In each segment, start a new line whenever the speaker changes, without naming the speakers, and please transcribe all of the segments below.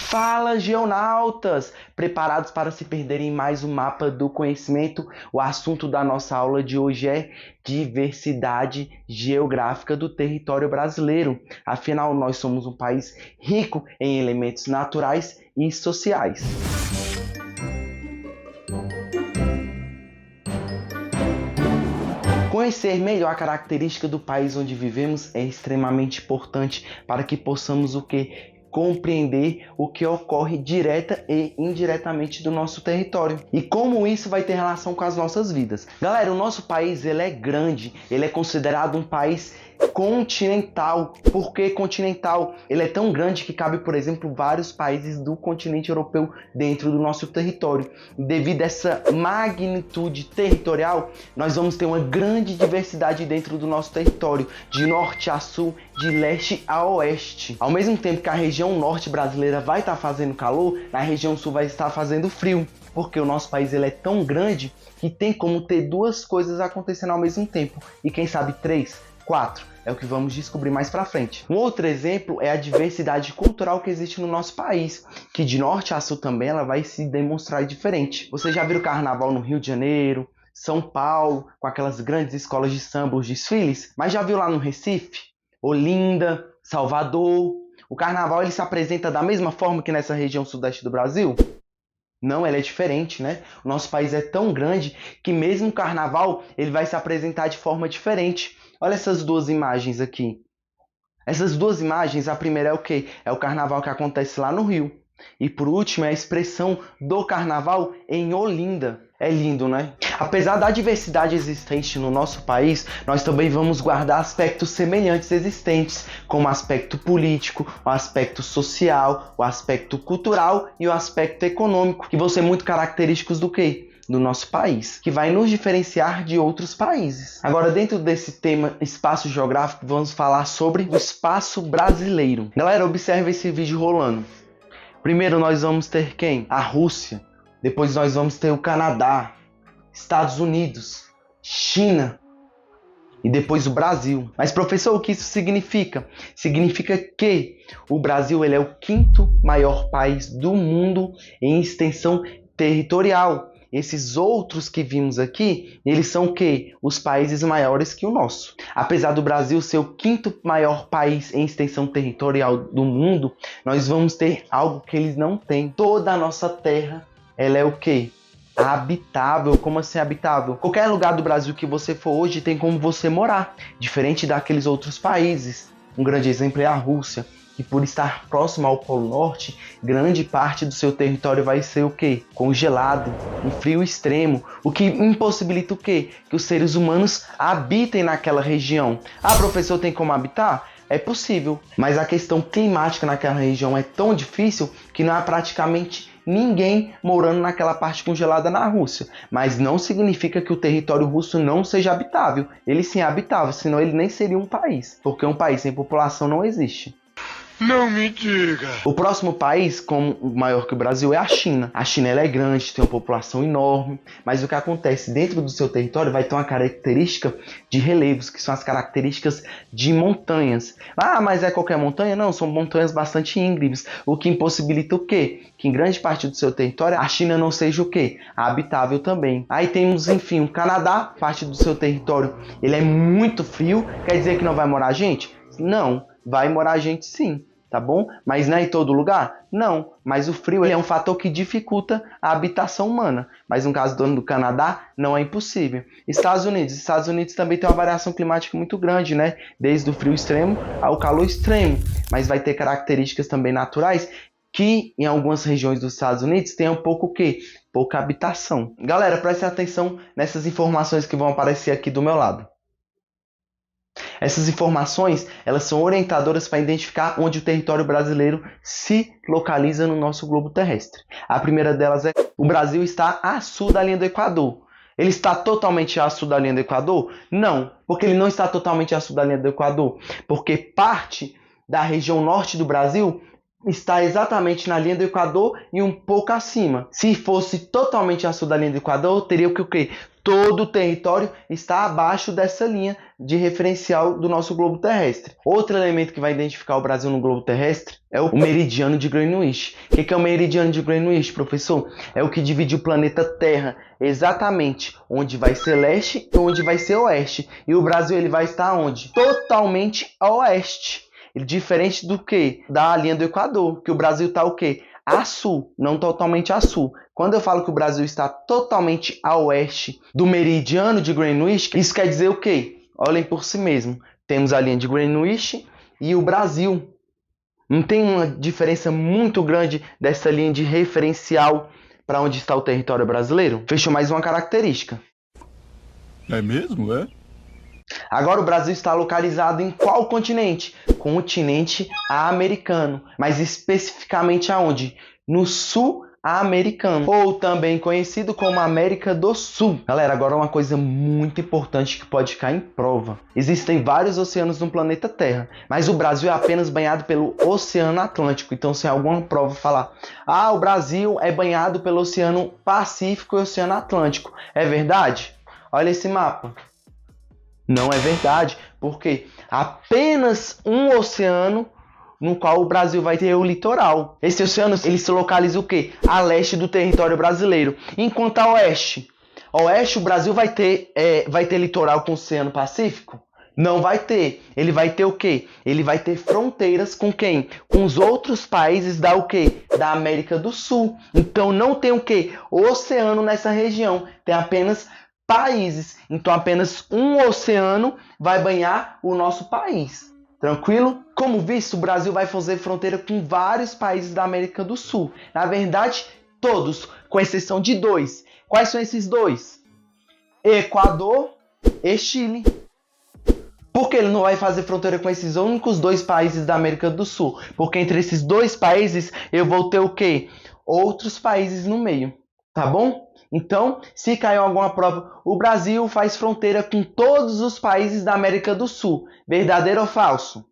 Fala, geonautas! Preparados para se perderem em mais um mapa do conhecimento? O assunto da nossa aula de hoje é diversidade geográfica do território brasileiro. Afinal, nós somos um país rico em elementos naturais e sociais. Conhecer melhor a característica do país onde vivemos é extremamente importante para que possamos compreender o que ocorre direta e indiretamente do nosso território e como isso vai ter relação com as nossas vidas. Galera, o nosso país ele é grande, ele é considerado um país continental. Por que continental? Ele é tão grande que cabe, por exemplo, vários países do continente europeu dentro do nosso território. Devido a essa magnitude territorial, nós vamos ter uma grande diversidade dentro do nosso território, de norte a sul, de leste a oeste. Ao mesmo tempo que a região norte brasileira vai estar fazendo calor, na região sul vai estar fazendo frio. Porque o nosso país ele é tão grande que tem como ter duas coisas acontecendo ao mesmo tempo. E quem sabe 3, 4. É o que vamos descobrir mais pra frente. Um outro exemplo é a diversidade cultural que existe no nosso país, que de norte a sul também ela vai se demonstrar diferente. Você já viu o carnaval no Rio de Janeiro, São Paulo, com aquelas grandes escolas de samba, os desfiles? Mas já viu lá no Recife, Olinda, Salvador? O carnaval ele se apresenta da mesma forma que nessa região sudeste do Brasil? Não, ele é diferente, né? O nosso país é tão grande que mesmo o carnaval ele vai se apresentar de forma diferente. Olha essas duas imagens aqui. Essas duas imagens, a primeira é o quê? É o carnaval que acontece lá no Rio. E por último é a expressão do carnaval em Olinda. É lindo, né? Apesar da diversidade existente no nosso país, nós também vamos guardar aspectos semelhantes existentes, como o aspecto político, o aspecto social, o aspecto cultural e o aspecto econômico, que vão ser muito característicos do quê? Do nosso país, que vai nos diferenciar de outros países. Agora, dentro desse tema espaço geográfico, vamos falar sobre o espaço brasileiro. Galera, observe esse vídeo rolando. Primeiro nós vamos ter quem? A Rússia. Depois nós vamos ter o Canadá, Estados Unidos, China e depois o Brasil. Mas professor, o que isso significa? Significa que o Brasil ele é o 5º maior país do mundo em extensão territorial. Esses outros que vimos aqui, eles são o quê? Os países maiores que o nosso. Apesar do Brasil ser o 5º maior país em extensão territorial do mundo, nós vamos ter algo que eles não têm. Toda a nossa terra, ela é o quê? Habitável. Como assim habitável? Qualquer lugar do Brasil que você for hoje tem como você morar, diferente daqueles outros países. Um grande exemplo é a Rússia, que por estar próximo ao Polo Norte, grande parte do seu território vai ser o quê? Congelado, um frio extremo, o que impossibilita o quê? Que os seres humanos habitem naquela região. Ah, professor, tem como habitar? É possível, mas a questão climática naquela região é tão difícil que não há praticamente ninguém morando naquela parte congelada na Rússia. Mas não significa que o território russo não seja habitável. Ele sim é habitável, senão ele nem seria um país, porque um país sem população não existe.
Não me diga!
O próximo país, como maior que o Brasil, é a China. A China ela é grande, tem uma população enorme, mas o que acontece dentro do seu território vai ter uma característica de relevos, que são as características de montanhas. Ah, mas é qualquer montanha? Não, são montanhas bastante íngremes, o que impossibilita o quê? Que em grande parte do seu território a China não seja o quê? Habitável também. Aí temos, enfim, o Canadá, parte do seu território, ele é muito frio, quer dizer que não vai morar gente? Não, vai morar gente sim. Tá bom? Mas não é em todo lugar? Não, mas o frio ele é um fator que dificulta a habitação humana. Mas no caso do Canadá, não é impossível. Estados Unidos também tem uma variação climática muito grande, né? Desde o frio extremo ao calor extremo. Mas vai ter características também naturais que em algumas regiões dos Estados Unidos tem um pouco o quê? Pouca habitação. Galera, prestem atenção nessas informações que vão aparecer aqui do meu lado. Essas informações, elas são orientadoras para identificar onde o território brasileiro se localiza no nosso globo terrestre. A primeira delas é: o Brasil está a sul da linha do Equador. Ele está totalmente a sul da linha do Equador? Não, porque ele não está totalmente a sul da linha do Equador, porque parte da região norte do Brasil está exatamente na linha do Equador e um pouco acima. Se fosse totalmente a sul da linha do Equador, teria que o quê? Todo o território está abaixo dessa linha de referencial do nosso globo terrestre. Outro elemento que vai identificar o Brasil no globo terrestre é o meridiano de Greenwich. O que é o meridiano de Greenwich, professor? É o que divide o planeta Terra exatamente onde vai ser leste e onde vai ser oeste. E o Brasil ele vai estar onde? Totalmente a oeste. Diferente do que? Da linha do Equador, que o Brasil está o quê? A sul, não totalmente a sul. Quando eu falo que o Brasil está totalmente a oeste do meridiano de Greenwich, isso quer dizer o quê? Olhem por si mesmo. Temos a linha de Greenwich e o Brasil. Não tem uma diferença muito grande dessa linha de referencial para onde está o território brasileiro? Fechou mais uma característica.
É mesmo, é?
Agora o Brasil está localizado em qual continente? Continente americano, mas especificamente aonde? No sul americano, ou também conhecido como América do Sul. Galera, agora uma coisa muito importante que pode ficar em prova. Existem vários oceanos no planeta Terra, mas o Brasil é apenas banhado pelo Oceano Atlântico. Então, se alguma prova falar, o Brasil é banhado pelo Oceano Pacífico e Oceano Atlântico, é verdade? Olha esse mapa. Não é verdade, porque apenas um oceano no qual o Brasil vai ter o litoral. Esse oceano ele se localiza o quê? A leste do território brasileiro. Enquanto a oeste, o Brasil vai ter litoral com o Oceano Pacífico? Não vai ter. Ele vai ter o quê? Ele vai ter fronteiras com quem? Com os outros países da o quê? Da América do Sul. Então não tem o quê? O oceano nessa região. Tem apenas países. Então apenas um oceano vai banhar o nosso país. Tranquilo? Como visto, o Brasil vai fazer fronteira com vários países da América do Sul. Na verdade, todos, com exceção de 2. Quais são esses 2? Equador e Chile. Por que ele não vai fazer fronteira com esses únicos 2 países da América do Sul? Porque entre esses 2 países eu vou ter o quê? Outros países no meio. Tá bom? Então, se caiu alguma prova, o Brasil faz fronteira com todos os países da América do Sul. Verdadeiro ou falso?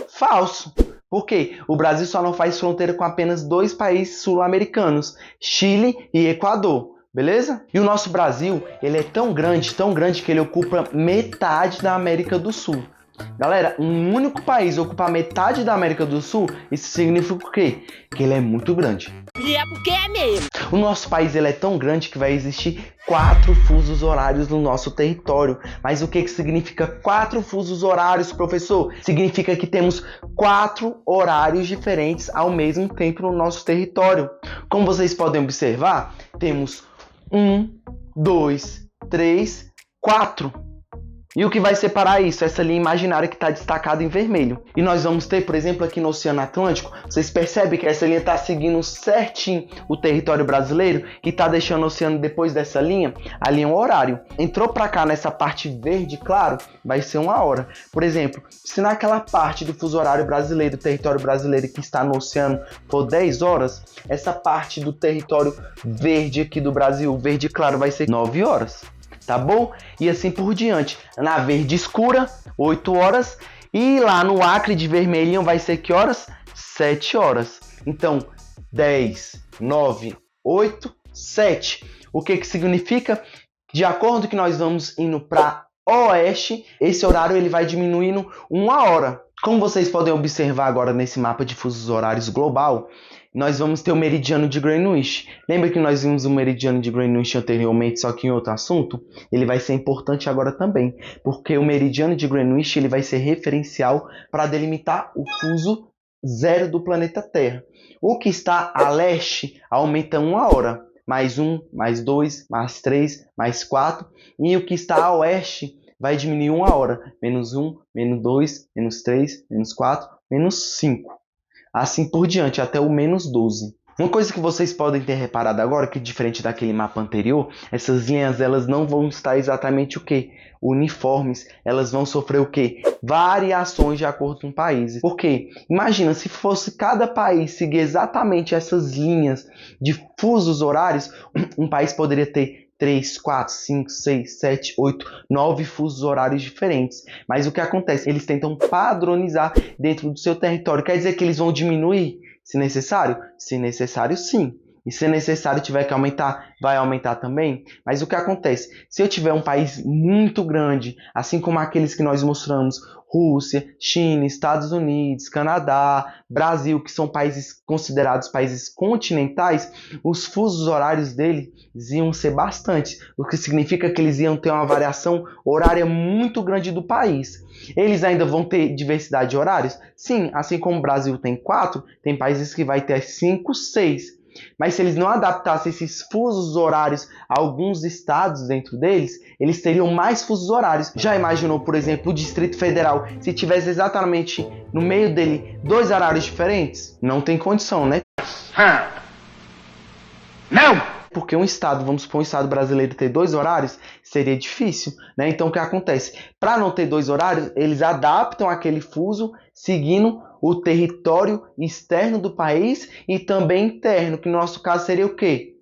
Falso. Por quê? O Brasil só não faz fronteira com apenas 2 países sul-americanos, Chile e Equador. Beleza? E o nosso Brasil, ele é tão grande que ele ocupa metade da América do Sul. Galera, um único país ocupar metade da América do Sul, isso significa o quê? Que ele é muito grande.
E é porque é mesmo.
O nosso país ele é tão grande que vai existir 4 fusos horários no nosso território. Mas o que significa 4 fusos horários, professor? Significa que temos 4 horários diferentes ao mesmo tempo no nosso território. Como vocês podem observar, temos 1, 2, 3, 4. E o que vai separar isso? Essa linha imaginária que está destacada em vermelho. E nós vamos ter, por exemplo, aqui no Oceano Atlântico, vocês percebem que essa linha está seguindo certinho o território brasileiro e está deixando o oceano depois dessa linha, a linha é um horário. Entrou para cá nessa parte verde, claro, vai ser 1 hora. Por exemplo, se naquela parte do fuso horário brasileiro, do território brasileiro que está no oceano, for 10 horas, essa parte do território verde aqui do Brasil, verde claro, vai ser 9 horas. Tá bom? E assim por diante. Na verde escura, 8 horas. E lá no Acre de vermelhinho vai ser que horas? 7 horas. Então, 10, 9, 8, 7. O que significa? De acordo que nós vamos indo para oeste, esse horário ele vai diminuindo 1 hora. Como vocês podem observar agora nesse mapa de fusos horários global, nós vamos ter o meridiano de Greenwich. Lembra que nós vimos o meridiano de Greenwich anteriormente, só que em outro assunto? Ele vai ser importante agora também, porque o meridiano de Greenwich ele vai ser referencial para delimitar o fuso zero do planeta Terra. O que está a leste aumenta 1 hora, mais 1, mais 2, mais 3, mais 4, e o que está a oeste vai diminuir 1 hora, menos 1, menos 2, menos 3, menos 4, menos 5. Assim por diante, até o menos 12. Uma coisa que vocês podem ter reparado agora, que diferente daquele mapa anterior, essas linhas elas não vão estar exatamente o quê? Uniformes. Elas vão sofrer o quê? Variações de acordo com países. Por quê? Imagina, se fosse cada país seguir exatamente essas linhas de fusos horários, um país poderia ter 3, 4, 5, 6, 7, 8, 9 fusos horários diferentes. Mas o que acontece? Eles tentam padronizar dentro do seu território. Quer dizer que eles vão diminuir? Se necessário? Se necessário, sim. E se necessário tiver que aumentar, vai aumentar também. Mas o que acontece? Se eu tiver um país muito grande, assim como aqueles que nós mostramos, Rússia, China, Estados Unidos, Canadá, Brasil, que são países considerados países continentais, os fusos horários deles iam ser bastantes, o que significa que eles iam ter uma variação horária muito grande do país. Eles ainda vão ter diversidade de horários? Sim, assim como o Brasil tem 4, tem países que vai ter 5, 6. Mas se eles não adaptassem esses fusos horários a alguns estados dentro deles, eles teriam mais fusos horários. Já imaginou, por exemplo, o Distrito Federal, se tivesse exatamente no meio dele 2 horários diferentes? Não tem condição, né? Não! Porque um estado, vamos supor, um estado brasileiro ter 2 horários, seria difícil, né? Então o que acontece? Para não ter 2 horários, eles adaptam aquele fuso seguindo o território externo do país e também interno, que no nosso caso seria o quê?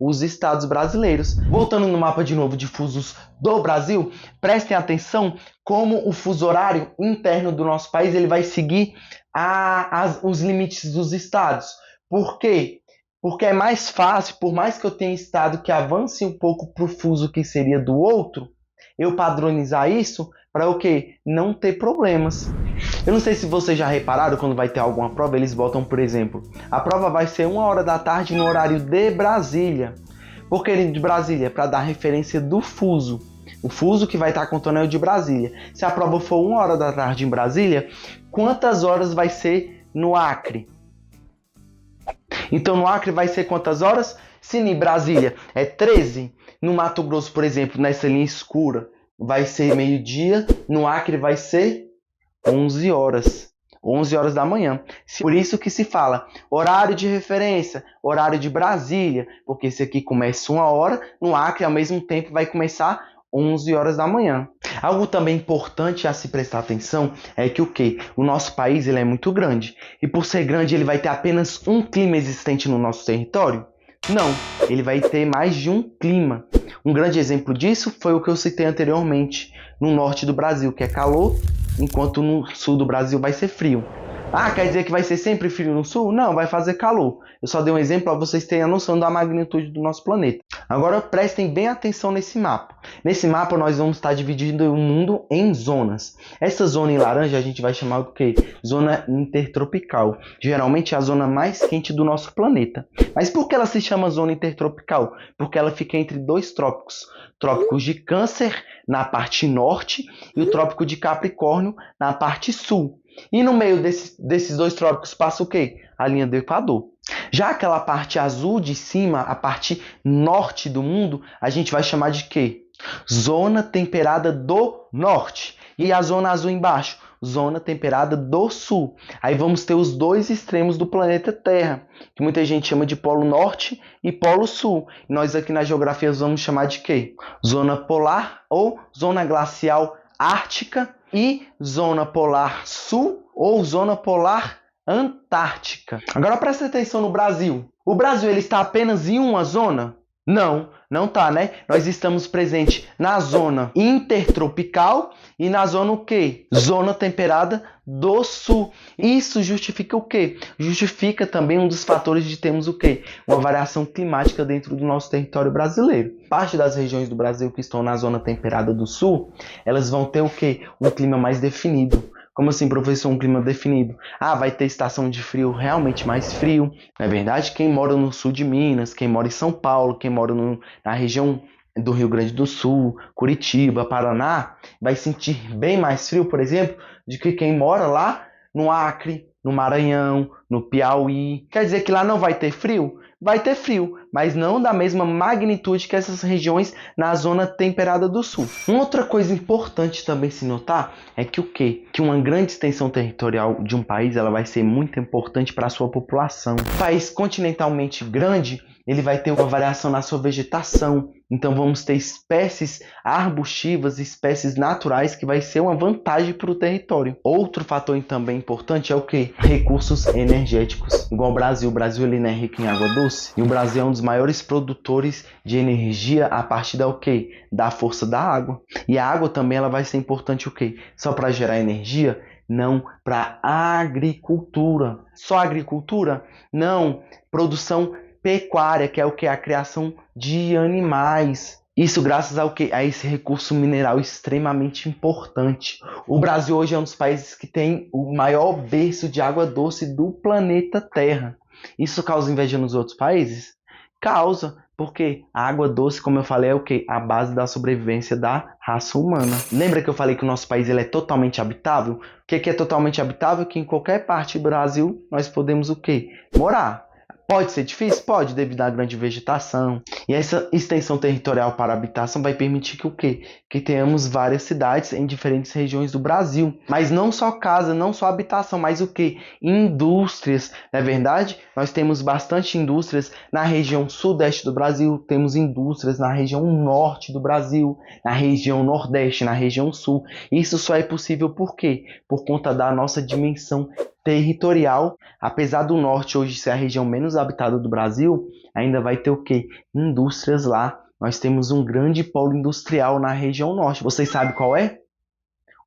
Os estados brasileiros. Voltando no mapa de novo de fusos do Brasil, prestem atenção como o fuso horário interno do nosso país ele vai seguir os limites dos estados. Por quê? Porque é mais fácil, por mais que eu tenha estado que avance um pouco para o fuso que seria do outro, eu padronizar isso para o quê? Não ter problemas. Eu não sei se vocês já repararam, quando vai ter alguma prova, eles botam, por exemplo, a prova vai ser 1h da tarde no horário de Brasília. Por que de Brasília? Para dar referência do fuso. O fuso que vai estar contando é o de Brasília. Se a prova for 1h da tarde em Brasília, quantas horas vai ser no Acre? Então no Acre vai ser quantas horas? Se em Brasília é 13, no Mato Grosso, por exemplo, nessa linha escura, vai ser meio-dia, no Acre vai ser 11 horas. 11 horas da manhã. Por isso que se fala horário de referência, horário de Brasília, porque esse aqui começa 1h, no Acre ao mesmo tempo vai começar 11 horas da manhã. Algo também importante a se prestar atenção é que o quê? O nosso país ele é muito grande. E por ser grande, ele vai ter apenas um clima existente no nosso território? Não, ele vai ter mais de um clima. Um grande exemplo disso foi o que eu citei anteriormente, no norte do Brasil, que é calor, enquanto no sul do Brasil vai ser frio. Ah, quer dizer que vai ser sempre frio no sul? Não, vai fazer calor. Eu só dei um exemplo para vocês terem a noção da magnitude do nosso planeta. Agora prestem bem atenção nesse mapa. Nesse mapa nós vamos estar dividindo o mundo em zonas. Essa zona em laranja a gente vai chamar o quê? Zona intertropical. Geralmente é a zona mais quente do nosso planeta. Mas por que ela se chama zona intertropical? Porque ela fica entre 2 trópicos. Trópicos de Câncer na parte norte e o trópico de Capricórnio na parte sul. E no meio desses 2 trópicos passa o quê? A linha do Equador. Já aquela parte azul de cima, a parte norte do mundo, a gente vai chamar de quê? Zona temperada do norte. E a zona azul embaixo? Zona temperada do sul. Aí vamos ter os 2 extremos do planeta Terra, que muita gente chama de Polo Norte e Polo Sul. E nós aqui na geografia vamos chamar de quê? Zona polar ou zona glacial ártica e zona polar sul ou zona polar antártica. Agora presta atenção no Brasil. O Brasil ele está apenas em uma zona? Não, não está, né? Nós estamos presentes na zona intertropical e na zona o quê? Zona temperada do sul. Isso justifica o quê? Justifica também um dos fatores de termos o quê? Uma variação climática dentro do nosso território brasileiro. Parte das regiões do Brasil que estão na zona temperada do sul, elas vão ter o quê? Um clima mais definido. Como assim, professor, um clima definido? Ah, vai ter estação de frio realmente mais frio. Na verdade, quem mora no sul de Minas, quem mora em São Paulo, quem mora na região do Rio Grande do Sul, Curitiba, Paraná, vai sentir bem mais frio, por exemplo, do que quem mora lá no Acre, no Maranhão, no Piauí. Quer dizer que lá não vai ter frio? Vai ter frio, mas não da mesma magnitude que essas regiões na zona temperada do sul. Uma outra coisa importante também se notar é que o quê? Que uma grande extensão territorial de um país ela vai ser muito importante para a sua população. Um país continentalmente grande, ele vai ter uma variação na sua vegetação. Então vamos ter espécies arbustivas, espécies naturais que vai ser uma vantagem para o território. Outro fator também importante é o quê? Recursos energéticos. Igual o Brasil ele não é rico em água doce. E o Brasil é um dos maiores produtores de energia a partir da o quê? Da força da água. E a água também ela vai ser importante o quê? Só para gerar energia? Não para agricultura. Só agricultura? Não. Produção pecuária, que é o que? A criação de animais. Isso graças ao que? A esse recurso mineral extremamente importante. O Brasil hoje é um dos países que tem o maior berço de água doce do planeta Terra. Isso causa inveja nos outros países? Causa, porque a água doce, como eu falei, é o que? A base da sobrevivência da raça humana. Lembra que eu falei que o nosso país ele é totalmente habitável? O que é totalmente habitável? Que em qualquer parte do Brasil nós podemos o quê? Morar. Pode ser difícil? Pode, devido à grande vegetação. E essa extensão territorial para a habitação vai permitir que o quê? Que tenhamos várias cidades em diferentes regiões do Brasil. Mas não só casa, não só habitação, mas o quê? Indústrias. Não é verdade? Nós temos bastante indústrias na região sudeste do Brasil, temos indústrias na região norte do Brasil, na região nordeste, na região sul. Isso só é possível por quê? Por conta da nossa dimensão territorial. Apesar do norte hoje ser a região menos habitada do Brasil, ainda vai ter o quê? Indústrias lá. Nós temos um grande polo industrial na região norte. Vocês sabem qual é?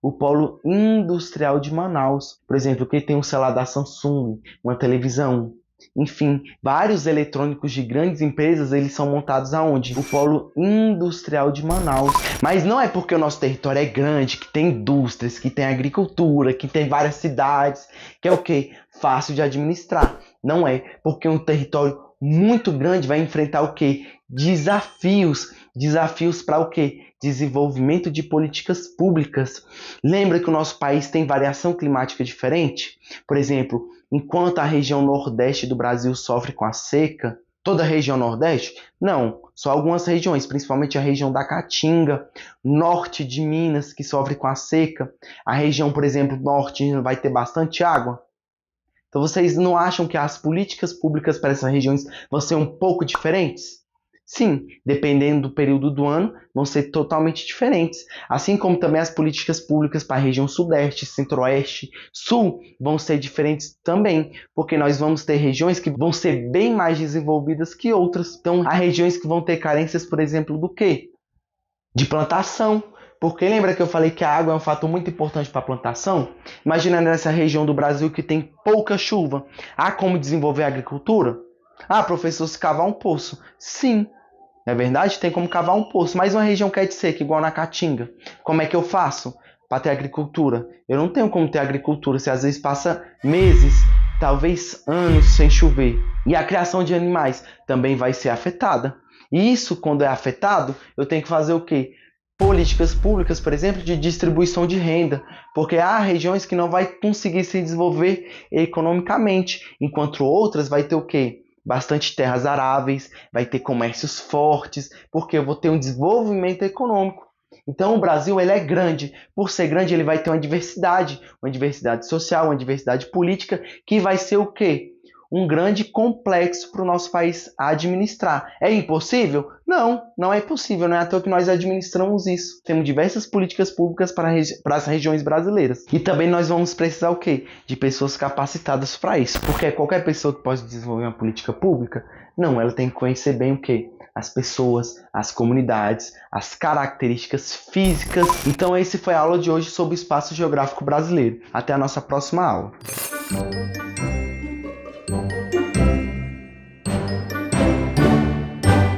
O polo industrial de Manaus. Por exemplo, que tem um celular da Samsung, uma televisão. Enfim, vários eletrônicos de grandes empresas, eles são montados aonde? O polo industrial de Manaus. Mas não é porque o nosso território é grande, que tem indústrias, que tem agricultura, que tem várias cidades, que é o quê? Fácil de administrar. Não é, porque um território muito grande vai enfrentar o quê? Desafios. Desafios para o quê? Desenvolvimento de políticas públicas. Lembra que o nosso país tem variação climática diferente? Por exemplo, enquanto a região nordeste do Brasil sofre com a seca, toda a região nordeste? Não, só algumas regiões, principalmente a região da Caatinga, norte de Minas, que sofre com a seca. A região, por exemplo, norte vai ter bastante água. Então vocês não acham que as políticas públicas para essas regiões vão ser um pouco diferentes? Sim, dependendo do período do ano, vão ser totalmente diferentes. Assim como também as políticas públicas para a região sudeste, centro-oeste, sul vão ser diferentes também, porque nós vamos ter regiões que vão ser bem mais desenvolvidas que outras. Então, há regiões que vão ter carências, por exemplo, do quê? De plantação. Porque lembra que eu falei que a água é um fator muito importante para a plantação? Imagina nessa região do Brasil que tem pouca chuva. Há como desenvolver a agricultura? Ah, professor, se cavar um poço. Sim, não é verdade? Tem como cavar um poço. Mas uma região que é de seca, igual na Caatinga. Como é que eu faço para ter agricultura? Eu não tenho como ter agricultura se às vezes passa meses, talvez anos sem chover. E a criação de animais também vai ser afetada. E isso, quando é afetado, eu tenho que fazer o quê? Políticas públicas, por exemplo, de distribuição de renda, porque há regiões que não vai conseguir se desenvolver economicamente, enquanto outras vai ter o quê? Bastante terras aráveis, vai ter comércios fortes, porque eu vou ter um desenvolvimento econômico. Então o Brasil ele é grande, por ser grande ele vai ter uma diversidade social, uma diversidade política, que vai ser o quê? Um grande complexo para o nosso país administrar. É impossível? Não, não é impossível, não é à toa que nós administramos isso. Temos diversas políticas públicas para as regiões brasileiras. E também nós vamos precisar o quê? De pessoas capacitadas para isso. Porque qualquer pessoa que pode desenvolver uma política pública, não, ela tem que conhecer bem o quê? As pessoas, as comunidades, as características físicas. Então esse foi a aula de hoje sobre o espaço geográfico brasileiro. Até a nossa próxima aula.